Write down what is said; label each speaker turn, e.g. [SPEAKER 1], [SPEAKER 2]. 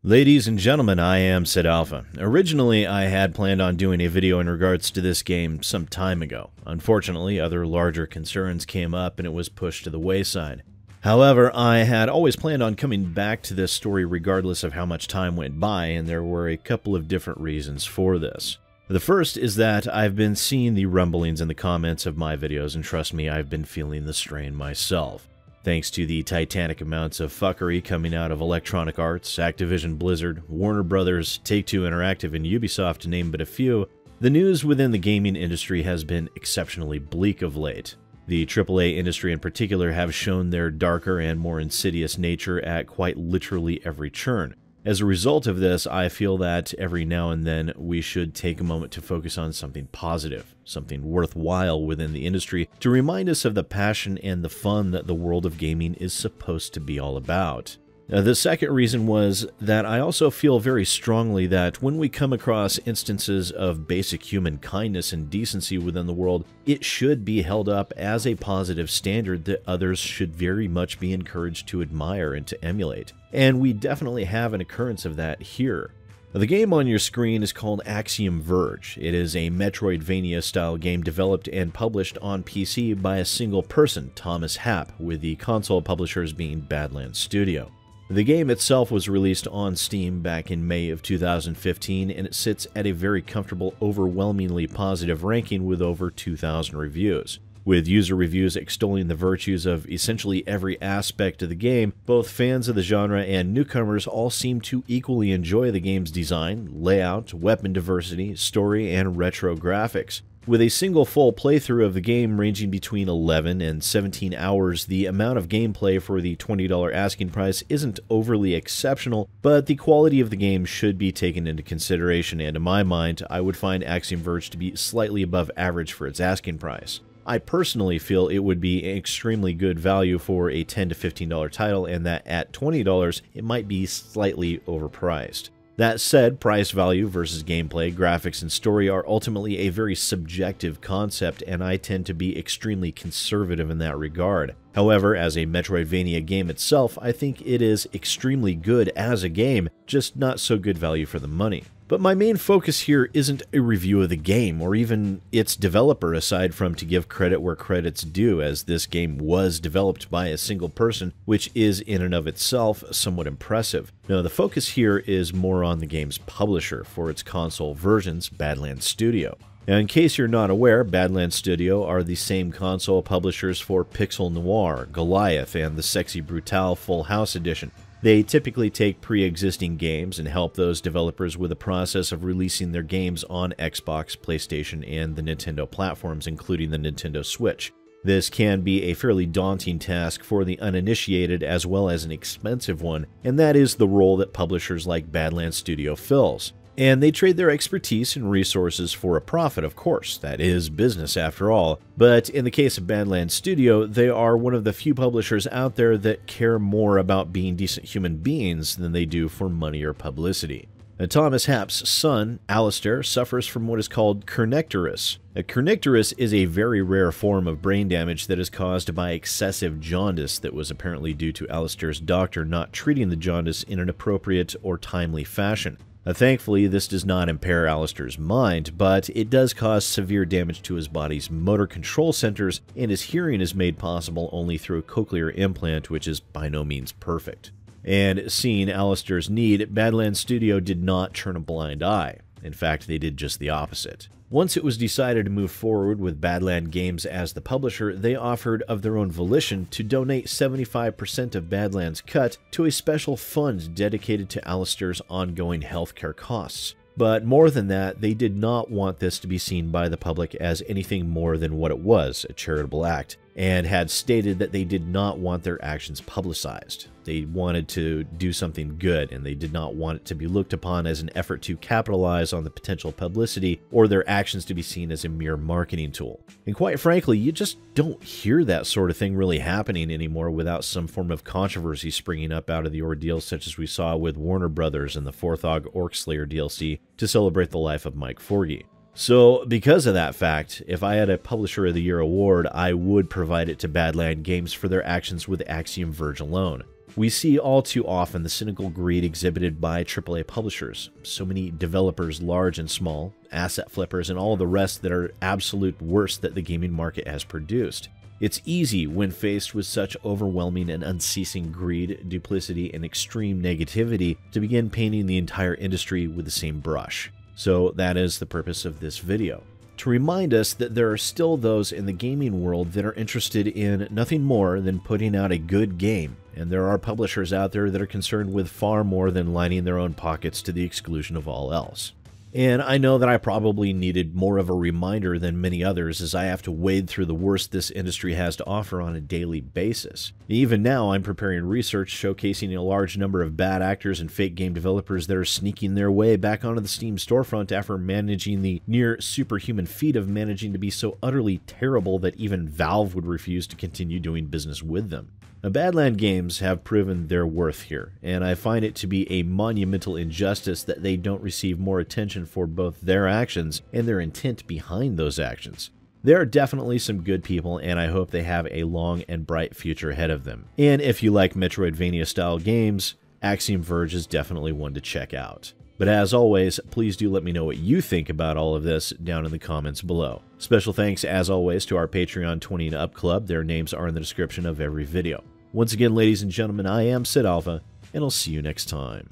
[SPEAKER 1] Ladies and gentlemen, I am SidAlpha. Originally, I had planned on doing a video in regards to this game some time ago. Unfortunately, other larger concerns came up and it was pushed to the wayside. However, I had always planned on coming back to this story regardless of how much time went by, and there were a couple of different reasons for this. The first is that I've been seeing the rumblings in the comments of my videos, and trust me, I've been feeling the strain myself. Thanks to the titanic amounts of fuckery coming out of Electronic Arts, Activision Blizzard, Warner Brothers, Take-Two Interactive, and Ubisoft, to name but a few, the news within the gaming industry has been exceptionally bleak of late. The AAA industry in particular have shown their darker and more insidious nature at quite literally every turn. As a result of this, I feel that every now and then we should take a moment to focus on something positive, something worthwhile within the industry to remind us of the passion and the fun that the world of gaming is supposed to be all about. The second reason was that I also feel very strongly that when we come across instances of basic human kindness and decency within the world, it should be held up as a positive standard that others should very much be encouraged to admire and to emulate. And we definitely have an occurrence of that here. The game on your screen is called Axiom Verge. It is a Metroidvania-style game developed and published on PC by a single person, Thomas Happ, with the console publishers being Badlands Studio. The game itself was released on Steam back in May of 2015, and it sits at a very comfortable, overwhelmingly positive ranking with over 2,000 reviews. With user reviews extolling the virtues of essentially every aspect of the game, both fans of the genre and newcomers all seem to equally enjoy the game's design, layout, weapon diversity, story, and retro graphics. With a single full playthrough of the game ranging between 11 and 17 hours, the amount of gameplay for the $20 asking price isn't overly exceptional, but the quality of the game should be taken into consideration, and in my mind, I would find Axiom Verge to be slightly above average for its asking price. I personally feel it would be an extremely good value for a $10 to $15 title, and that at $20, it might be slightly overpriced. That said, price value versus gameplay, graphics, and story are ultimately a very subjective concept, and I tend to be extremely conservative in that regard. However, as a Metroidvania game itself, I think it is extremely good as a game, just not so good value for the money. But my main focus here isn't a review of the game, or even its developer, aside from to give credit where credit's due, as this game was developed by a single person, which is in and of itself somewhat impressive. No, the focus here is more on the game's publisher for its console versions, Badlands Studio. Now, in case you're not aware, Badlands Studio are the same console publishers for Pixel Noir, Goliath, and the Sexy Brutale Full House Edition. They typically take pre-existing games and help those developers with the process of releasing their games on Xbox, PlayStation, and the Nintendo platforms, including the Nintendo Switch. This can be a fairly daunting task for the uninitiated as well as an expensive one, and that is the role that publishers like Badlands Studio fills. And they trade their expertise and resources for a profit, of course. That is business after all. But in the case of Badlands Studio, they are one of the few publishers out there that care more about being decent human beings than they do for money or publicity. Thomas Happ's son, Alistair, suffers from what is called kernicterus. A kernicterus is a very rare form of brain damage that is caused by excessive jaundice that was apparently due to Alistair's doctor not treating the jaundice in an appropriate or timely fashion. Thankfully, this does not impair Alistair's mind, but it does cause severe damage to his body's motor control centers, and his hearing is made possible only through a cochlear implant, which is by no means perfect. And seeing Alistair's need, Badlands Studio did not turn a blind eye. In fact, they did just the opposite. Once it was decided to move forward with Badland Games as the publisher, they offered of their own volition to donate 75% of Badland's cut to a special fund dedicated to Alistair's ongoing healthcare costs. But more than that, they did not want this to be seen by the public as anything more than what it was, a charitable act, and had stated that they did not want their actions publicized. They wanted to do something good, and they did not want it to be looked upon as an effort to capitalize on the potential publicity or their actions to be seen as a mere marketing tool. And quite frankly, you just don't hear that sort of thing really happening anymore without some form of controversy springing up out of the ordeal, such as we saw with Warner Brothers and the Forthog Orcslayer DLC to celebrate the life of Mike Forgey. So, because of that fact, if I had a Publisher of the Year award, I would provide it to Badland Games for their actions with Axiom Verge alone. We see all too often the cynical greed exhibited by AAA publishers. So many developers, large and small, asset flippers, and all the rest that are absolute worst that the gaming market has produced. It's easy when faced with such overwhelming and unceasing greed, duplicity, and extreme negativity to begin painting the entire industry with the same brush. So that is the purpose of this video. To remind us that there are still those in the gaming world that are interested in nothing more than putting out a good game, and there are publishers out there that are concerned with far more than lining their own pockets to the exclusion of all else. And I know that I probably needed more of a reminder than many others, as I have to wade through the worst this industry has to offer on a daily basis. Even now, I'm preparing research showcasing a large number of bad actors and fake game developers that are sneaking their way back onto the Steam storefront after managing the near superhuman feat of managing to be so utterly terrible that even Valve would refuse to continue doing business with them. Now, Badland Games have proven their worth here, and I find it to be a monumental injustice that they don't receive more attention for both their actions and their intent behind those actions. There are definitely some good people, and I hope they have a long and bright future ahead of them. And if you like Metroidvania-style games, Axiom Verge is definitely one to check out. But as always, please do let me know what you think about all of this down in the comments below. Special thanks, as always, to our Patreon 20 and Up Club. Their names are in the description of every video. Once again, ladies and gentlemen, I am SidAlpha, and I'll see you next time.